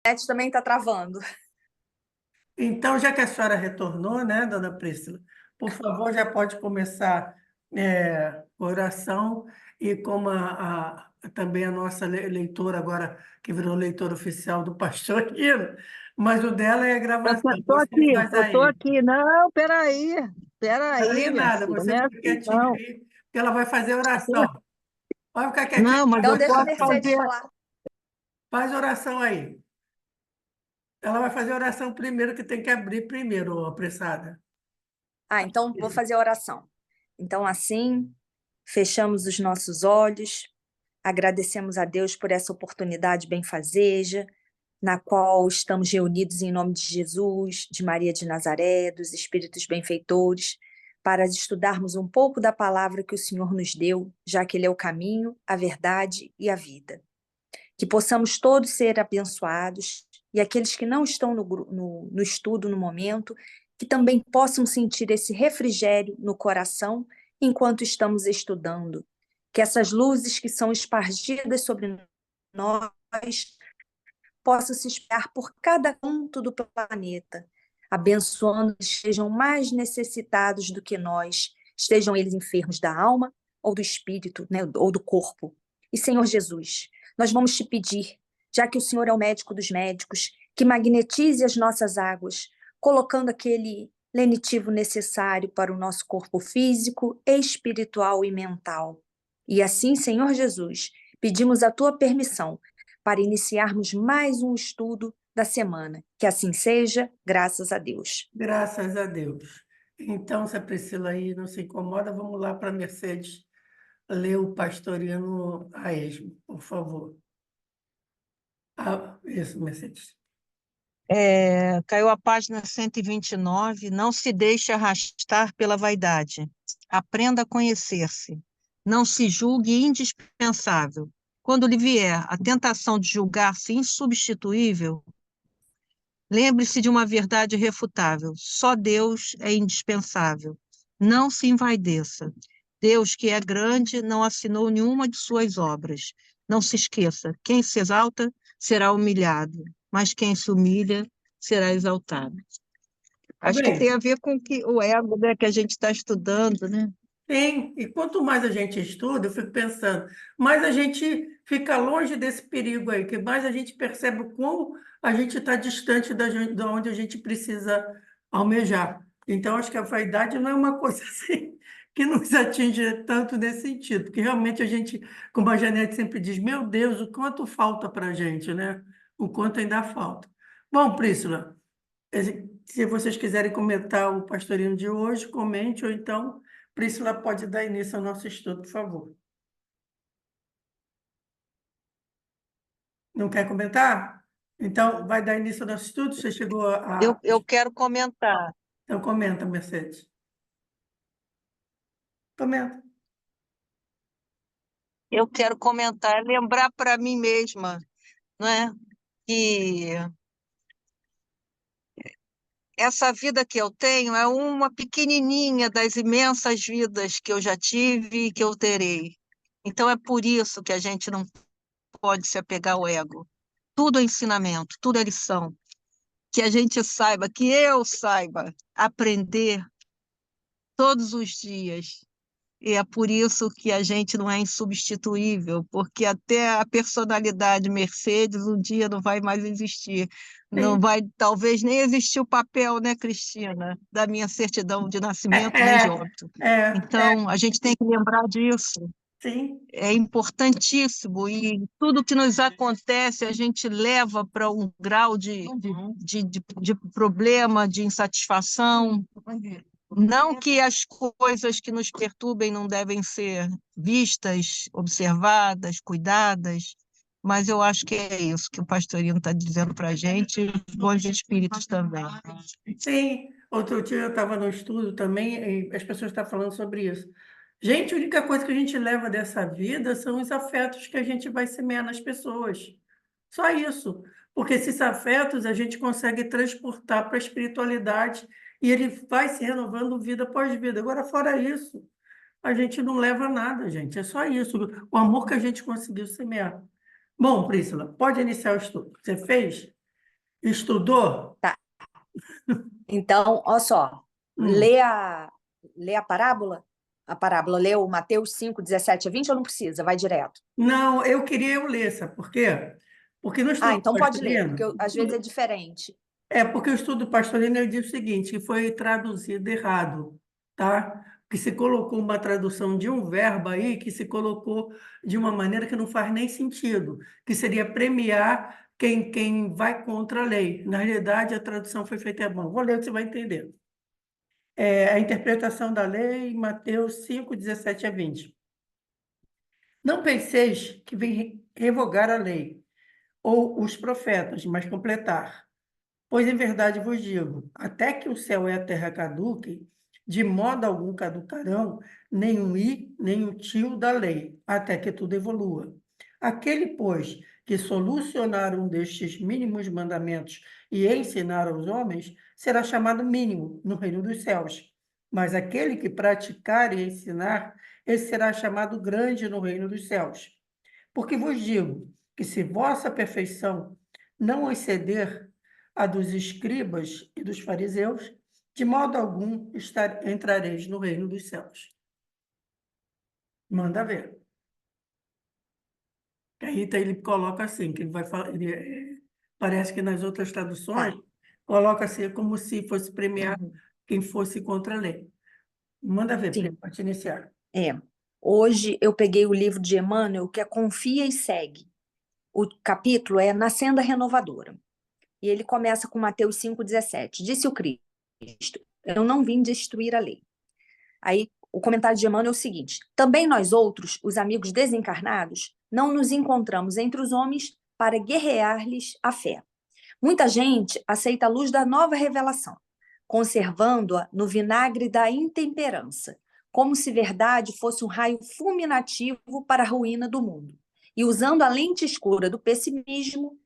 internet também está travando. Então, já que a senhora retornou, né, dona Priscila, por favor, já pode começar oração, e como também a nossa leitora agora, que virou leitora oficial do Pastor Hino, mas o dela é a gravação, Tô você aqui, faz eu tô aí. aqui. Não, peraí, Aí peraí, minha nada, filha, não você é fica assim, quietinho não. aí, porque ela vai fazer oração. Vai ficar quietinho, Não, mas Então eu deixa a posso Mercedes fazer. falar. faz oração aí. Ela vai fazer oração primeiro, que tem que abrir primeiro, ô apressada. Então vou fazer a oração. Então, assim, fechamos os nossos olhos, agradecemos a Deus por essa oportunidade benfazeja, na qual estamos reunidos em nome de Jesus, de Maria de Nazaré, dos Espíritos benfeitores, para estudarmos um pouco da palavra que o Senhor nos deu, já que Ele é o caminho, a verdade e a vida. Que possamos todos ser abençoados, e aqueles que não estão no estudo no momento, que também possam sentir esse refrigério no coração enquanto estamos estudando. Que essas luzes que são espargidas sobre nós possam se espalhar por cada canto do planeta, abençoando que estejam mais necessitados do que nós, estejam eles enfermos da alma ou do espírito, né, ou do corpo. E, Senhor Jesus, nós vamos te pedir, já que o Senhor é o médico dos médicos, que magnetize as nossas águas, colocando aquele lenitivo necessário para o nosso corpo físico, espiritual e mental. E assim, Senhor Jesus, pedimos a tua permissão para iniciarmos mais um estudo da semana. Que assim seja, graças a Deus. Graças a Deus. Então, se a Priscila aí não se incomoda, vamos lá para a Mercedes ler o Pastorino a esmo, por favor. Isso, Mercedes. Caiu a página 129. Não se deixe arrastar pela vaidade. Aprenda a conhecer-se. Não se julgue indispensável. Quando lhe vier a tentação de julgar-se insubstituível, lembre-se de uma verdade irrefutável: só Deus é indispensável. Não se envaideça. Deus, que é grande, não assinou nenhuma de suas obras. Não se esqueça: quem se exalta será humilhado, mas quem se humilha será exaltado. Acho que tem Bem, a ver com o ego, né, que a gente está estudando, né? tem, e quanto mais a gente estuda, eu fico pensando, mais a gente fica longe desse perigo aí, que mais a gente percebe o quão a gente está distante da onde a gente precisa almejar. Então, acho que a vaidade não é uma coisa assim que nos atinge tanto nesse sentido, porque realmente a gente, como a Janete sempre diz, meu Deus, o quanto falta para a gente, né? O quanto ainda falta. Bom, Prícila, se vocês quiserem comentar o pastorinho de hoje, comente, ou então Priscila pode dar início ao nosso estudo, por favor. Não quer comentar? Então, vai dar início ao nosso estudo? Você chegou Eu quero comentar. Então, comenta, Mercedes. Comenta. Eu quero comentar, lembrar para mim mesma, não é? Que essa vida que eu tenho é uma pequenininha das imensas vidas que eu já tive e que eu terei. Então é por isso que a gente não pode se apegar ao ego. Tudo é ensinamento, tudo é lição. Que a gente saiba, que eu saiba aprender todos os dias. E é por isso que a gente não é insubstituível, porque até a personalidade Mercedes um dia não vai mais existir. Não Sim. vai, talvez nem existir o papel, né, Cristina, da minha certidão de nascimento nem de óbito. Então, a gente tem que lembrar disso. Sim. É importantíssimo, e tudo que nos acontece a gente leva para um grau de problema, de insatisfação. Não que as coisas que nos perturbem não devem ser vistas, observadas, cuidadas, mas eu acho que é isso que o pastorino está dizendo para a gente, e os bons espíritos também. Sim. Outro dia eu estava no estudo também, e as pessoas estão falando sobre isso. Gente, a única coisa que a gente leva dessa vida são os afetos que a gente vai semear nas pessoas. Só isso. Porque esses afetos a gente consegue transportar para a espiritualidade e ele vai se renovando vida após vida. Agora, fora isso, a gente não leva nada, gente. É só isso. O amor que a gente conseguiu semear. Bom, Priscila, pode iniciar o estudo. Você fez? Estudou? Tá. Então, olha só, Hum. lê a parábola, lê o Mateus 5, 17 a 20 ou não precisa? Vai direto. Não, eu queria eu ler, sabe por quê? Porque no Ah, estudo então pode ler, porque pastorino, às vezes é diferente. porque o estudo pastorino ele diz o seguinte, que foi traduzido errado, tá? Que se colocou uma tradução de um verbo aí que se colocou de uma maneira que não faz nem sentido, que seria premiar quem vai contra a lei. Na realidade, a tradução foi feita errada. Vou ler que você vai entender. A interpretação da lei, Mateus 5, 17 a 20. Não penseis que vem revogar a lei ou os profetas, mas completar. Pois em verdade vos digo, até que o céu e a terra caduquem, de modo algum caducarão, nem um i, nem o tio da lei, até que tudo evolua. Aquele, pois, que solucionar um destes mínimos mandamentos e ensinar aos homens, será chamado mínimo no reino dos céus. Mas aquele que praticar e ensinar, esse será chamado grande no reino dos céus. Porque vos digo que se vossa perfeição não exceder a dos escribas e dos fariseus, de modo algum entrareis no reino dos céus. Manda ver. Aí ele coloca assim, que ele vai falar, parece que nas outras traduções Tá. coloca assim como se fosse premiar Uhum. quem fosse contra a lei. Manda ver, Sim, para te iniciar. é. Hoje eu peguei o livro de Emmanuel, que é Confia e Segue. O capítulo é Na Senda Renovadora. E ele começa com Mateus 5,17. Disse o Cristo: Eu não vim destruir a lei. Aí o comentário de Emmanuel é o seguinte: também nós outros, os amigos desencarnados, não nos encontramos entre os homens para guerrear-lhes a fé. Muita gente aceita a luz da nova revelação, conservando-a no vinagre da intemperança, como se verdade fosse um raio fulminativo para a ruína do mundo. E usando a lente escura do pessimismo,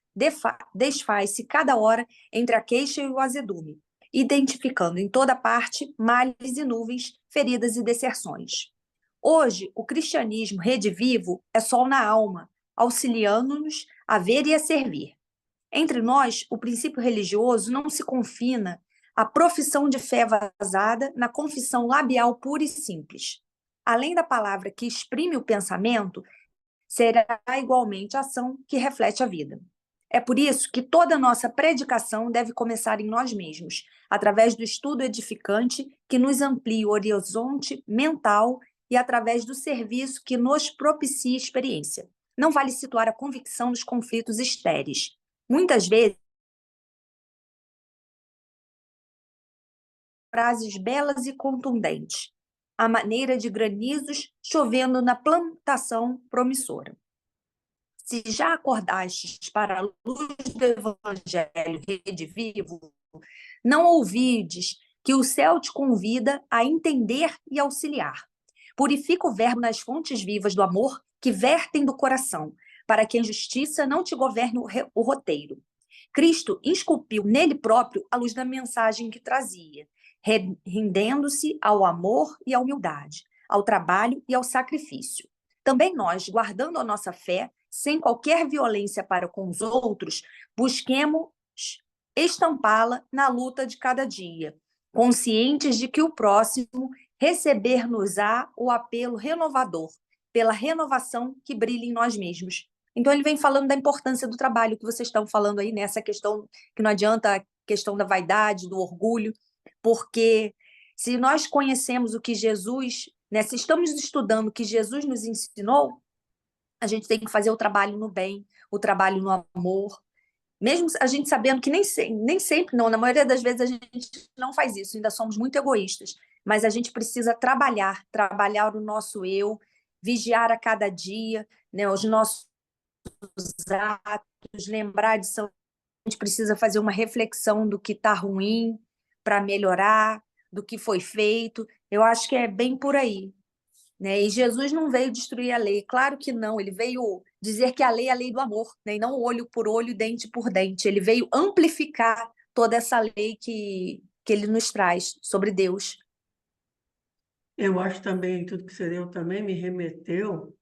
desfaz-se cada hora entre a queixa e o azedume, identificando em toda parte males e nuvens, feridas e deserções. Hoje, o cristianismo redivivo é sol na alma, auxiliando-nos a ver e a servir. Entre nós, o princípio religioso não se confina à profissão de fé vazada na confissão labial pura e simples. Além da palavra que exprime o pensamento, será igualmente a ação que reflete a vida. É por isso que toda nossa predicação deve começar em nós mesmos, através do estudo edificante que nos amplia o horizonte mental e através do serviço que nos propicia experiência. Não vale situar a convicção nos conflitos estéreis. Muitas vezes, frases belas e contundentes, à maneira de granizos chovendo na plantação promissora. Se já acordastes para a luz do Evangelho Rede Vivo, não ouvides que o céu te convida a entender e auxiliar. Purifica o verbo nas fontes vivas do amor que vertem do coração, para que a injustiça não te governe o roteiro. Cristo esculpiu nele próprio a luz da mensagem que trazia, rendendo-se ao amor e à humildade, ao trabalho e ao sacrifício. Também nós, guardando a nossa fé, sem qualquer violência para com os outros, busquemos estampá-la na luta de cada dia, conscientes de que o próximo receber-nos-á o apelo renovador, pela renovação que brilha em nós mesmos. Então, ele vem falando da importância do trabalho que vocês estão falando aí, nessa questão que não adianta a questão da vaidade, do orgulho, porque se nós conhecemos o que Jesus, né, se estamos estudando o que Jesus nos ensinou, a gente tem que fazer o trabalho no bem, o trabalho no amor, mesmo a gente sabendo que nem sempre, não, na maioria das vezes a gente não faz isso, ainda somos muito egoístas, mas a gente precisa trabalhar o nosso eu, vigiar a cada dia, né, os nossos atos, lembrar de São. A gente precisa fazer uma reflexão do que está ruim para melhorar, do que foi feito. Eu acho que é bem por aí. Né? E Jesus não veio destruir a lei, claro que não, ele veio dizer que a lei é a lei do amor, né? E não olho por olho, dente por dente. Ele veio amplificar toda essa lei que ele nos traz sobre Deus. Eu acho também, tudo que você deu também me remeteu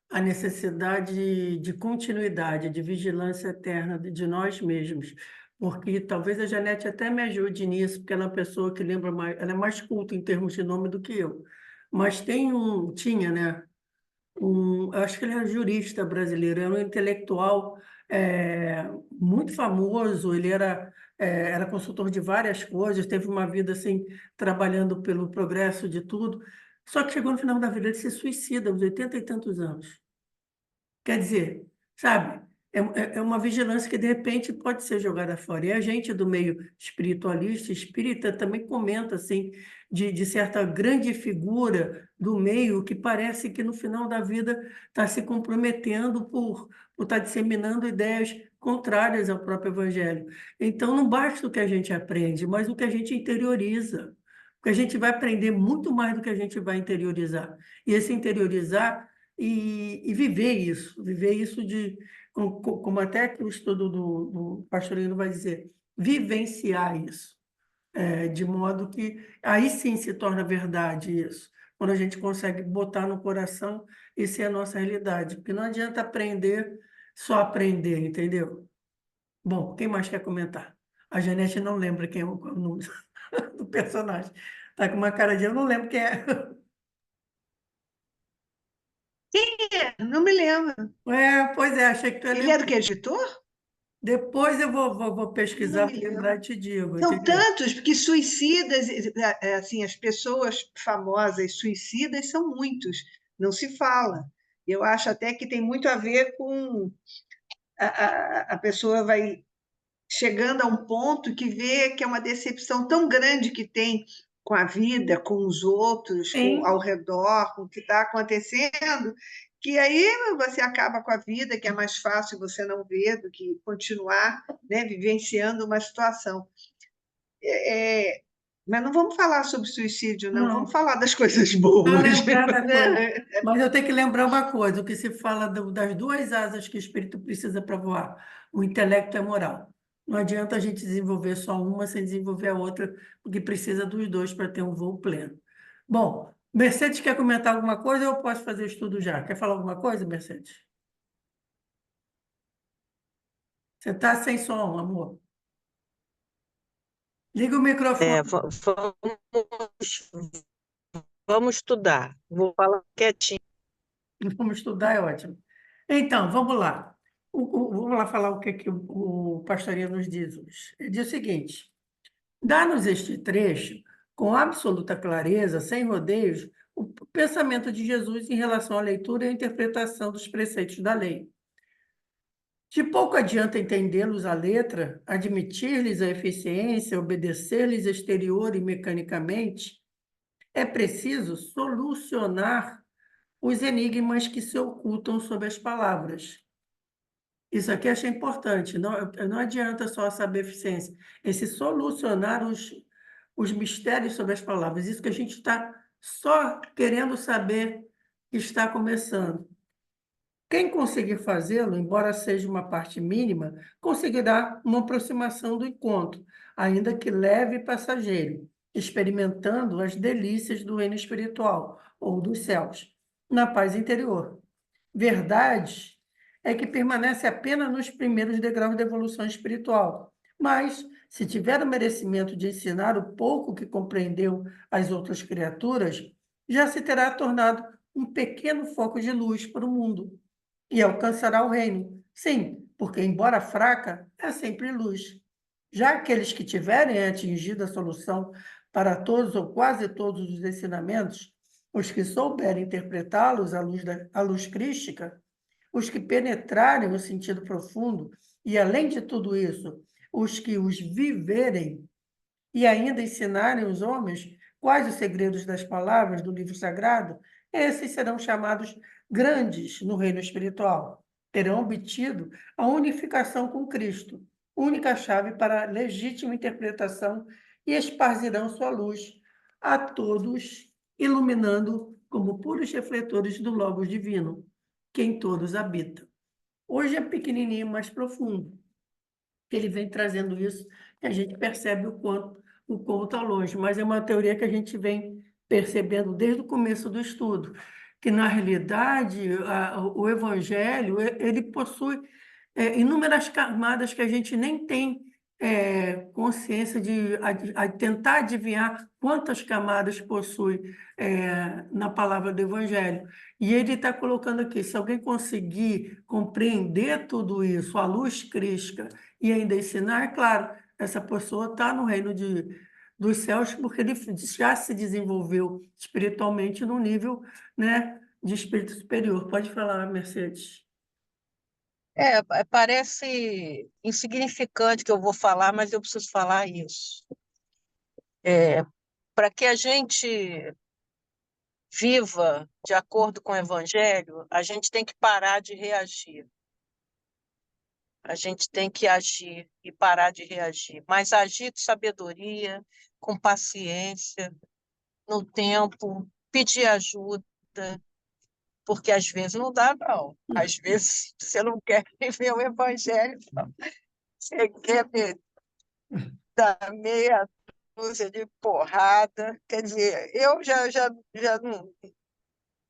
à necessidade de continuidade, de vigilância eterna de nós mesmos. porque talvez a Janete até me ajude nisso, porque ela é uma pessoa que lembra mais, ela é mais culta em termos de nome do que eu. Mas tinha, né? Eu acho que ele era jurista brasileiro, era um intelectual muito famoso, ele era consultor de várias coisas, teve uma vida assim, trabalhando pelo progresso de tudo, só que chegou no final da vida, ele se suicida aos 80 e tantos anos. Quer dizer, sabe, é uma vigilância que de repente pode ser jogada fora. E a gente do meio espiritualista, espírita, também comenta assim, de certa grande figura do meio que parece que no final da vida está se comprometendo por estar disseminando ideias contrárias ao próprio Evangelho. Então, não basta o que a gente aprende, mas o que a gente interioriza. Porque a gente vai aprender muito mais do que a gente vai interiorizar. E esse interiorizar viver isso como até que o estudo do Pastorino vai dizer, vivenciar isso, de modo que aí sim se torna verdade isso, quando a gente consegue botar no coração e ser a nossa realidade, porque não adianta aprender, só aprender, entendeu? Bom, quem mais quer comentar? A Janete não lembra quem é o nome do personagem. Tá com uma cara de eu não lembro quem é. Não me lembro. Pois é, achei que tu ia Ele era o lembrar. que, editor? Depois eu vou Não pesquisar me para lembrar lembro. e te digo, São entendeu? tantos, porque suicidas, assim, as pessoas famosas suicidas são muitos, não se fala. Eu acho até que tem muito a ver com a pessoa vai chegando a um ponto que vê que é uma decepção tão grande que tem com a vida, com os outros, com ao Sim, redor, com o que está acontecendo, que aí você acaba com a vida, que é mais fácil você não ver do que continuar, né, vivenciando uma situação. É, mas não vamos falar sobre suicídio, não, vamos não, falar das coisas só boas. lembrar da coisa. Né? Mas eu tenho que lembrar uma coisa, o que se fala das duas asas que o espírito precisa para voar, o intelecto e a moral. Não adianta a gente desenvolver só uma sem desenvolver a outra, porque precisa dos dois para ter um voo pleno. Bom, Mercedes quer comentar alguma coisa ou eu posso fazer o estudo já? Quer falar alguma coisa, Mercedes? Você está sem som, amor. Liga o microfone. Vamos estudar. Vou falar quietinho. Vamos estudar, é ótimo. Então, vamos lá. Vamos lá falar o que o pastorinho nos diz hoje. Ele diz o seguinte: dá-nos este trecho com absoluta clareza, sem rodeios, o pensamento de Jesus em relação à leitura e à interpretação dos preceitos da lei. De pouco adianta entendê-los à letra, admitir-lhes a eficiência, obedecer-lhes exterior e mecanicamente, é preciso solucionar os enigmas que se ocultam sob as palavras. Isso aqui eu achei importante. Não adianta só saber eficiência. Esse solucionar os mistérios sobre as palavras. Isso que a gente está só querendo saber que está começando. Quem conseguir fazê-lo, embora seja uma parte mínima, conseguirá uma aproximação do encontro, ainda que leve e passageiro, experimentando as delícias do reino espiritual ou dos céus, na paz interior. Verdade é que permanece apenas nos primeiros degraus da evolução espiritual, mas, se tiver o merecimento de ensinar o pouco que compreendeu às outras criaturas, já se terá tornado um pequeno foco de luz para o mundo e alcançará o reino. Sim, porque, embora fraca, é sempre luz. Já aqueles que tiverem atingido a solução para todos ou quase todos os ensinamentos, os que souberem interpretá-los à luz crística, os que penetrarem o sentido profundo e, além de tudo isso, os que os viverem e ainda ensinarem os homens quais os segredos das palavras do livro sagrado, esses serão chamados grandes no reino espiritual. Terão obtido a unificação com Cristo, única chave para a legítima interpretação, e esparzirão sua luz a todos, iluminando como puros refletores do Logos divino, que em todos habita. Hoje é pequenininho, mas profundo. Ele vem trazendo isso, e a gente percebe o quão está longe, mas é uma teoria que a gente vem percebendo desde o começo do estudo, que, na realidade, o Evangelho ele possui inúmeras camadas que a gente nem tem consciência de tentar adivinhar quantas camadas possui na palavra do Evangelho. E ele está colocando aqui: se alguém conseguir compreender tudo isso, a luz crística, e ainda ensinar, é claro, essa pessoa está no reino dos céus, porque ele já se desenvolveu espiritualmente num nível, né, de espírito superior. Pode falar, Mercedes. Parece insignificante que eu vou falar, mas eu preciso falar isso. Para que a gente viva de acordo com o Evangelho, a gente tem que parar de reagir. A gente tem que agir e parar de reagir, mas agir com sabedoria, com paciência, no tempo, pedir ajuda, porque às vezes não dá, não. Às vezes você não quer viver o Evangelho, não. Você quer dar meia dúzia de porrada. Quer dizer, eu já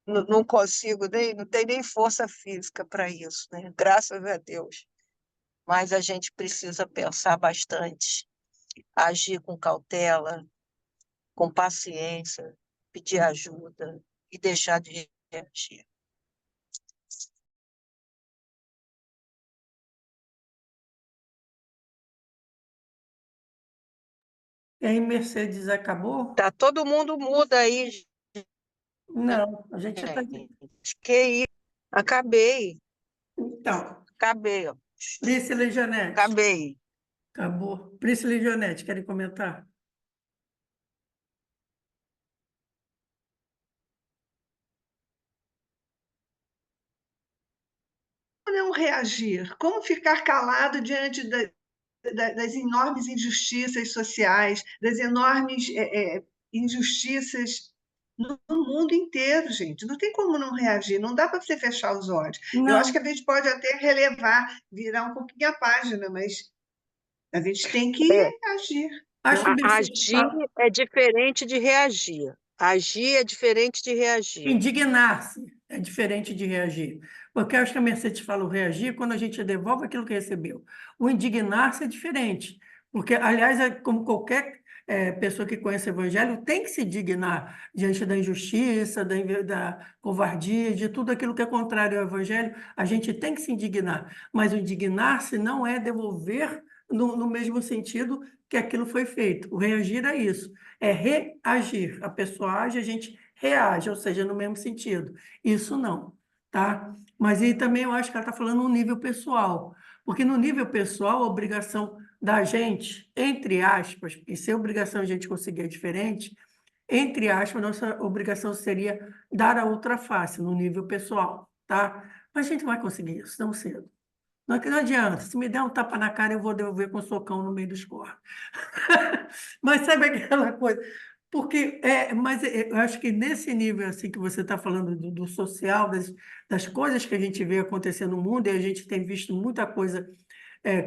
não consigo, não tenho nem força física para isso, né? Graças a Deus. Mas a gente precisa pensar bastante, agir com cautela, com paciência, pedir ajuda e deixar de reagir. E aí, Mercedes, acabou? Tá todo mundo muda aí, Não, a gente está aqui. gente. Que isso? Acabei, Então, acabei, ó. Priscila e Janete. Acabei. Acabou. Priscila e Janete, querem comentar? Como não reagir? Como ficar calado diante das enormes injustiças sociais, das enormes injustiças no mundo inteiro, gente? Não tem como não reagir, não dá para você fechar os olhos. Eu acho que Não, a gente pode até relevar, virar um pouquinho a página, mas a gente tem que É, agir. acho que Mercedes agir é diferente de reagir. Agir é diferente de reagir. indignar-se é diferente de reagir. Porque eu acho que a Mercedes fala o reagir quando a gente devolve aquilo que recebeu. O indignar-se é diferente. Porque, aliás, como qualquer pessoa que conhece o Evangelho, tem que se dignar diante da injustiça, da covardia, de tudo aquilo que é contrário ao Evangelho, a gente tem que se indignar. Mas o indignar-se não é devolver no mesmo sentido que aquilo foi feito. O reagir é isso, é reagir. A pessoa age, a gente reage, ou seja, no mesmo sentido. Isso não, tá? Mas aí também eu acho que ela está falando no nível pessoal, porque no nível pessoal, a obrigação da gente, entre aspas, e se a obrigação a gente conseguir é diferente, entre aspas, nossa obrigação seria dar a outra face no nível pessoal, tá? Mas a gente vai conseguir isso tão cedo. Não adianta, se me der um tapa na cara, eu vou devolver com um socão no meio dos cornos. Mas sabe aquela coisa? Porque, mas eu acho que nesse nível assim que você está falando do social, das coisas que a gente vê acontecer no mundo, e a gente tem visto muita coisa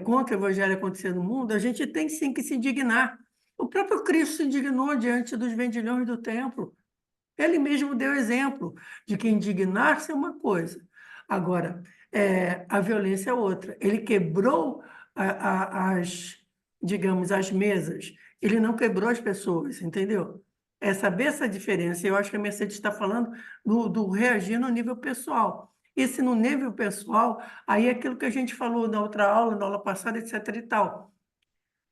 contra o evangelho acontecer no mundo, a gente tem sim que se indignar. O próprio Cristo se indignou diante dos vendilhões do templo. Ele mesmo deu exemplo de que indignar-se é uma coisa. Agora, a violência é outra. Ele quebrou digamos, as mesas. Ele não quebrou as pessoas, entendeu? É saber essa diferença. Eu acho que a Mercedes está falando do reagir no nível pessoal. E se no nível pessoal, aí é aquilo que a gente falou na outra aula, na aula passada, etc. e tal.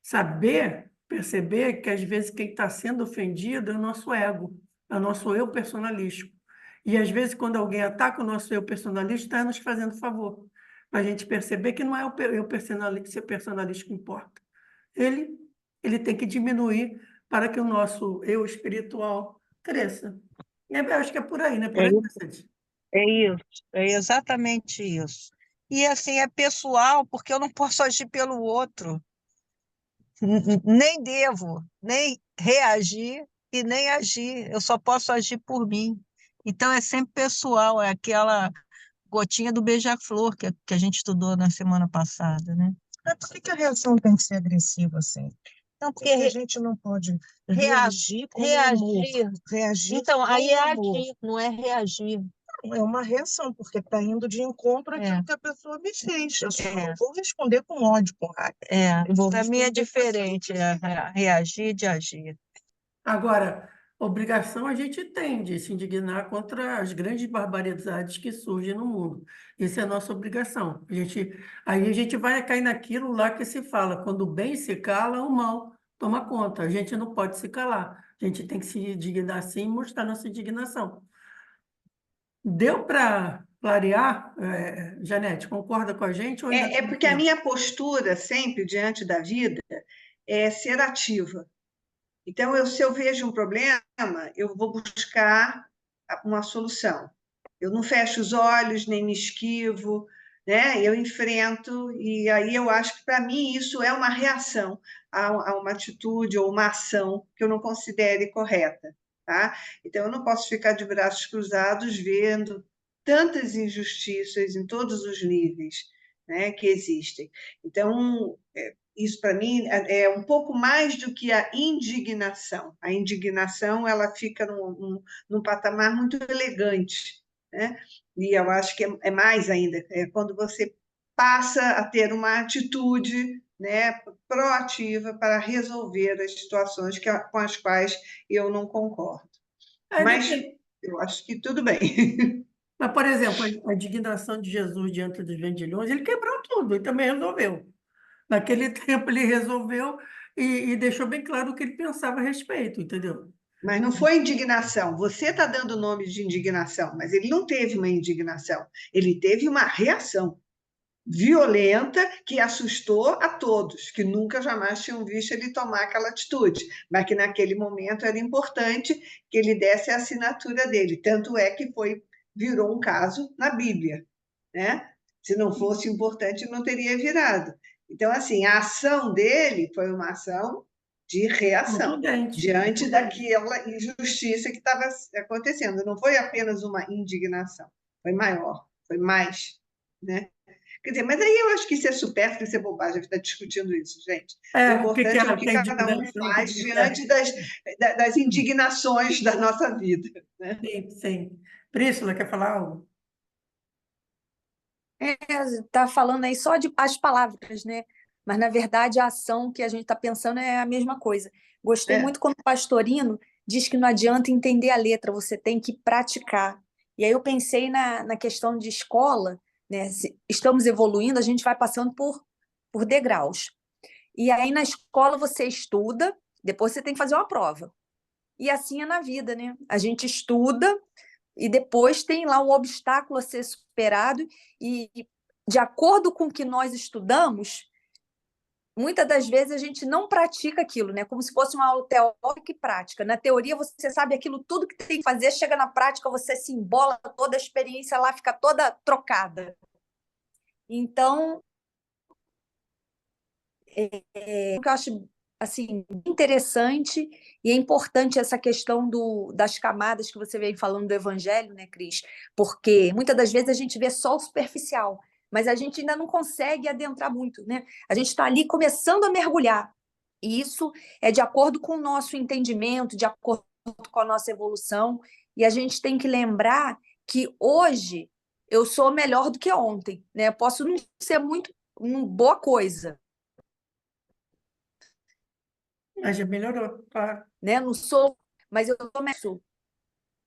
Saber, perceber que às vezes quem está sendo ofendido é o nosso ego, é o nosso eu personalístico. E às vezes, quando alguém ataca o nosso eu personalístico, está nos fazendo favor. Para a gente perceber que não é o eu personalístico que importa. Ele, ele tem que diminuir para que o nosso eu espiritual cresça. Eu acho que é por aí, né? Por É aí, isso, Mercedes? é exatamente isso. E assim, é pessoal, porque eu não posso agir pelo outro. Nem devo, nem reagir e nem agir. Eu só posso agir por mim. Então, é sempre pessoal, é aquela gotinha do beija-flor que a gente estudou na semana passada, né? Mas por que que a reação tem que ser agressiva sempre? Então, Porque a gente não pode rea- reagir com amor. reagir. Reagir Então, aí com é amor. agir, não é reagir. Não, é uma reação, porque está indo de encontro àquilo que a pessoa me fez. Eu só não vou responder com ódio, com raiva. Eu vou Para mim é responder diferente reagir de agir. Agora, obrigação a gente tem de se indignar contra as grandes barbaridades que surgem no mundo. Isso é a nossa obrigação. Aí a gente vai cair naquilo lá que se fala, quando o bem se cala, o mal toma conta. A gente não pode se calar. A gente tem que se indignar sim e mostrar nossa indignação. Deu para clarear, Janete? Concorda com a gente ou ainda É tem porque a dúvida? minha postura sempre diante da vida é ser ativa. Então, se eu vejo um problema, eu vou buscar uma solução. Eu não fecho os olhos, nem me esquivo, né? Eu enfrento, e aí eu acho que, para mim, isso é uma reação a uma atitude ou uma ação que eu não considere correta, tá? Então, eu não posso ficar de braços cruzados vendo tantas injustiças em todos os níveis, né, que existem. Então, isso para mim é um pouco mais do que a indignação. A indignação ela fica num patamar muito elegante, né? E eu acho que é mais ainda, é quando você passa a ter uma atitude, né, proativa para resolver as situações com as quais eu não concordo. Aí Mas depende. eu acho que tudo bem. Mas, por exemplo, a indignação de Jesus diante dos vendilhões, ele quebrou tudo e também resolveu. Naquele tempo ele resolveu e deixou bem claro o que ele pensava a respeito, entendeu? Mas não foi indignação. Você está dando o nome de indignação, mas ele não teve uma indignação. Ele teve uma reação violenta que assustou a todos, que nunca jamais tinham visto ele tomar aquela atitude, mas que naquele momento era importante que ele desse a assinatura dele. Tanto é que virou um caso na Bíblia, né? Se não fosse importante, não teria virado. Então, assim, a ação dele foi uma ação de reação Contundente, diante contundente. daquela injustiça que estava acontecendo. Não foi apenas uma indignação, foi maior, foi mais, né? Quer dizer, mas aí eu acho que isso é supérfluo, isso é bobagem, ficar discutindo isso, gente. O O que que importante é o é que que é cada um indignação? O que faz que é? diante das indignações da nossa vida, né? Sim, sim. Príscila, quer falar algo? Tá falando aí só de as palavras, né? Mas, na verdade, a ação que a gente está pensando é a mesma coisa. Gostei É. muito quando o pastorino diz que não adianta entender a letra, você tem que praticar. E aí eu pensei na questão de escola, né? Estamos evoluindo, a gente vai passando por degraus. E aí na escola você estuda, depois você tem que fazer uma prova. E assim é na vida, né? A gente estuda e depois tem lá um obstáculo a ser superado e de acordo com o que nós estudamos, muitas das vezes a gente não pratica aquilo, né? Como se fosse uma aula teórica e prática. Na teoria você sabe aquilo tudo que tem que fazer, chega na prática você se embola toda a experiência lá fica toda trocada. Então, o que eu acho assim interessante e é importante essa questão das camadas que você vem falando do evangelho, né, Cris? Porque muitas das vezes a gente vê só o superficial, mas a gente ainda não consegue adentrar muito, né? A gente está ali começando a mergulhar. E isso é de acordo com o nosso entendimento, de acordo com a nossa evolução. E a gente tem que lembrar que hoje eu sou melhor do que ontem, né? Eu posso não ser muito uma boa coisa, Mas já melhorou, claro. né? Não sou, mas eu começo,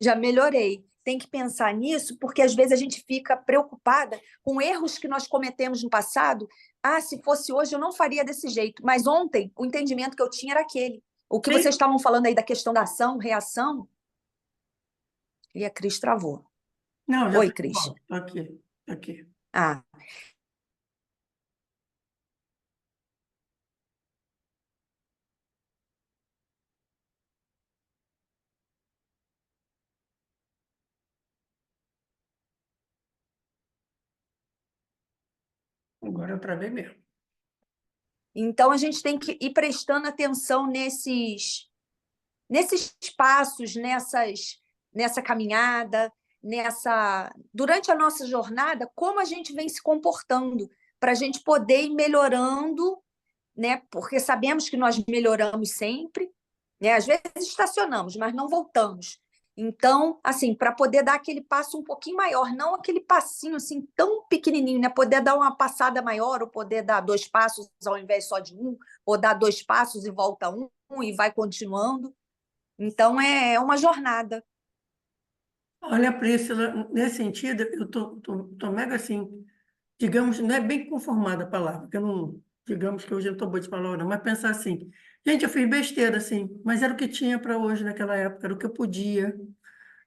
já melhorei. Tem que pensar nisso, porque às vezes a gente fica preocupada com erros que nós cometemos no passado. Ah, se fosse hoje eu não faria desse jeito, mas ontem o entendimento que eu tinha era aquele. O que vocês Sim. estavam falando aí da questão da ação, reação, e a Cris travou. Não, já Oi, estou de Cris. volta. Estou aqui, tô aqui. Ah, Agora eu travei mesmo. então a gente tem que ir prestando atenção nesses passos, nessa caminhada, durante a nossa jornada, como a gente vem se comportando, para a gente poder ir melhorando, né? Porque sabemos que nós melhoramos sempre, né? Às vezes estacionamos, mas não voltamos. Então, assim, para poder dar aquele passo um pouquinho maior, não aquele passinho assim tão pequenininho, né? Poder dar uma passada maior, ou poder dar 2 passos ao invés só de um, ou dar 2 passos e volta um e vai continuando. Então, é uma jornada. Olha, Priscila, nesse sentido, eu tô mega assim, digamos, não é bem conformada a palavra, porque eu não, digamos que hoje eu não estou boa de palavra, não, mas pensar assim, gente, eu fiz besteira, assim, mas era o que tinha para hoje naquela época, era o que eu podia,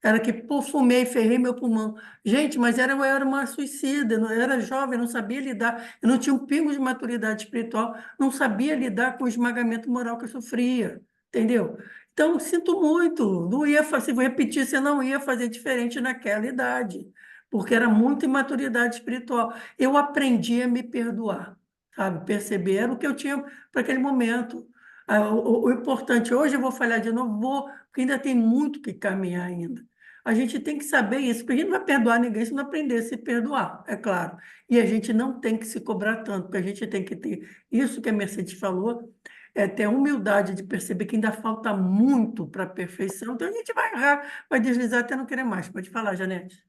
era que, pô, fumei, ferrei meu pulmão. Gente, mas eu era uma suicida, eu era jovem, não sabia lidar, eu não tinha um pingo de maturidade espiritual, não sabia lidar com o esmagamento moral que eu sofria, entendeu? Então, sinto muito, não ia fazer, se vou repetir, você não ia fazer diferente naquela idade, porque era muita imaturidade espiritual. Eu aprendi a me perdoar, sabe? Perceber era o que eu tinha para aquele momento. O importante, hoje eu vou falhar de novo, vou, porque ainda tem muito que caminhar ainda. A gente tem que saber isso, porque a gente não vai perdoar ninguém se não aprender a se perdoar, é claro. E a gente não tem que se cobrar tanto, porque a gente tem que ter isso que a Mercedes falou, é ter a humildade de perceber que ainda falta muito para a perfeição, então a gente vai errar, vai deslizar até não querer mais. Pode falar, Janete.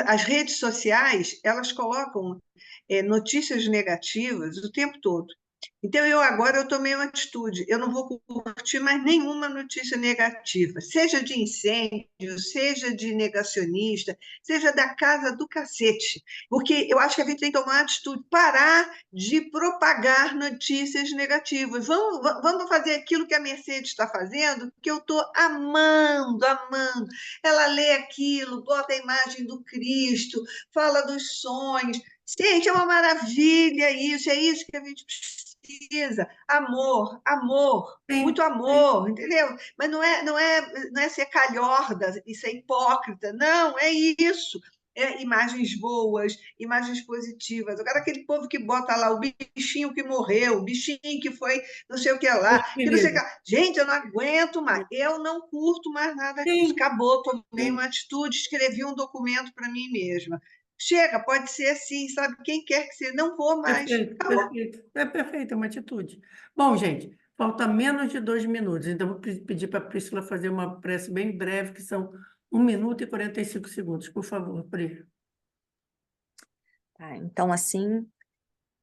As redes sociais, elas colocam notícias negativas o tempo todo. Então, agora eu tomei uma atitude, eu não vou curtir mais nenhuma notícia negativa, seja de incêndio, seja de negacionista, seja da casa do cacete, porque eu acho que a gente tem que tomar uma atitude, parar de propagar notícias negativas. Vamos fazer aquilo que a Mercedes está fazendo, que eu estou amando, amando. Ela lê aquilo, bota a imagem do Cristo, fala dos sonhos. Gente, é uma maravilha isso, é isso que a gente precisa. Amor, amor, Sim, muito amor, entendeu? Mas não é ser calhorda e ser hipócrita, não, é isso. É imagens boas, imagens positivas. Agora, aquele povo que bota lá o bichinho que morreu, o bichinho que foi não sei o que lá, que não sei o que lá. Gente, eu não aguento mais, eu não curto mais nada disso. sim, Acabou, tomei sim. uma atitude, escrevi um documento para mim mesma. Chega, pode ser assim, sabe? Quem quer que seja, não vou mais. Perfeito, perfeito. É perfeito, é uma atitude. Bom, gente, falta menos de 2 minutos, então vou pedir para a Priscila fazer uma prece bem breve, que são 1 minuto e 45 segundos. Por favor, Pri. Tá? Então, assim,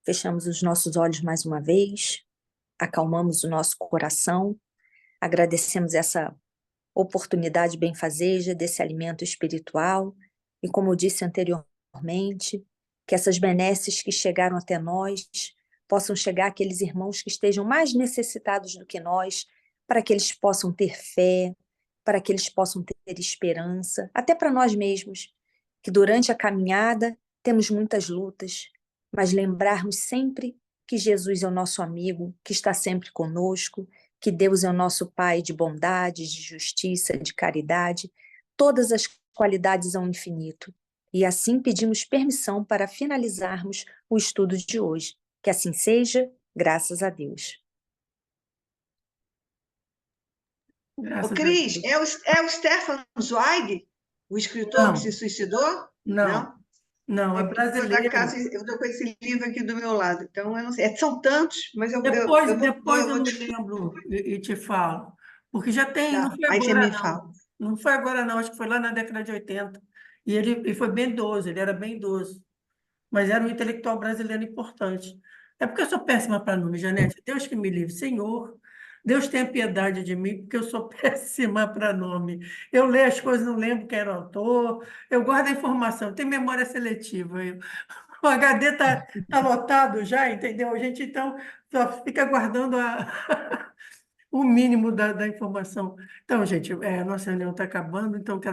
fechamos os nossos olhos mais uma vez, acalmamos o nosso coração, agradecemos essa oportunidade benfazeja desse alimento espiritual e, como eu disse anteriormente, que essas benesses que chegaram até nós possam chegar àqueles irmãos que estejam mais necessitados do que nós, para que eles possam ter fé, para que eles possam ter esperança, até para nós mesmos, que durante a caminhada temos muitas lutas, mas lembrarmos sempre que Jesus é o nosso amigo, que está sempre conosco, que Deus é o nosso Pai de bondade, de justiça, de caridade, todas as qualidades ao infinito. E assim pedimos permissão para finalizarmos o estudo de hoje. Que assim seja, graças a Deus. Ô, Graças a Cris, Deus. é o Stefan Zweig, o escritor que se Não, suicidou? não, Não? não, é É porque, por acaso, brasileiro. eu estou com esse livro aqui do meu lado, então eu não sei. São tantos, mas Depois eu vou me te lembro e te falo. Porque já tem, não dar. foi Aí você agora me fala. não. Não foi agora não, acho que foi lá na década de 80. E foi bem idoso, ele era bem idoso. Mas era um intelectual brasileiro importante. É porque eu sou péssima para nome, Janete. Deus que me livre. Senhor, Deus tenha piedade de mim, porque eu sou péssima para nome. Eu leio as coisas, não lembro quem era o autor, eu guardo a informação, tenho memória seletiva. O HD tá lotado já, entendeu? A gente, então, só fica guardando o mínimo da informação. Então, gente, a nossa reunião está acabando, então quero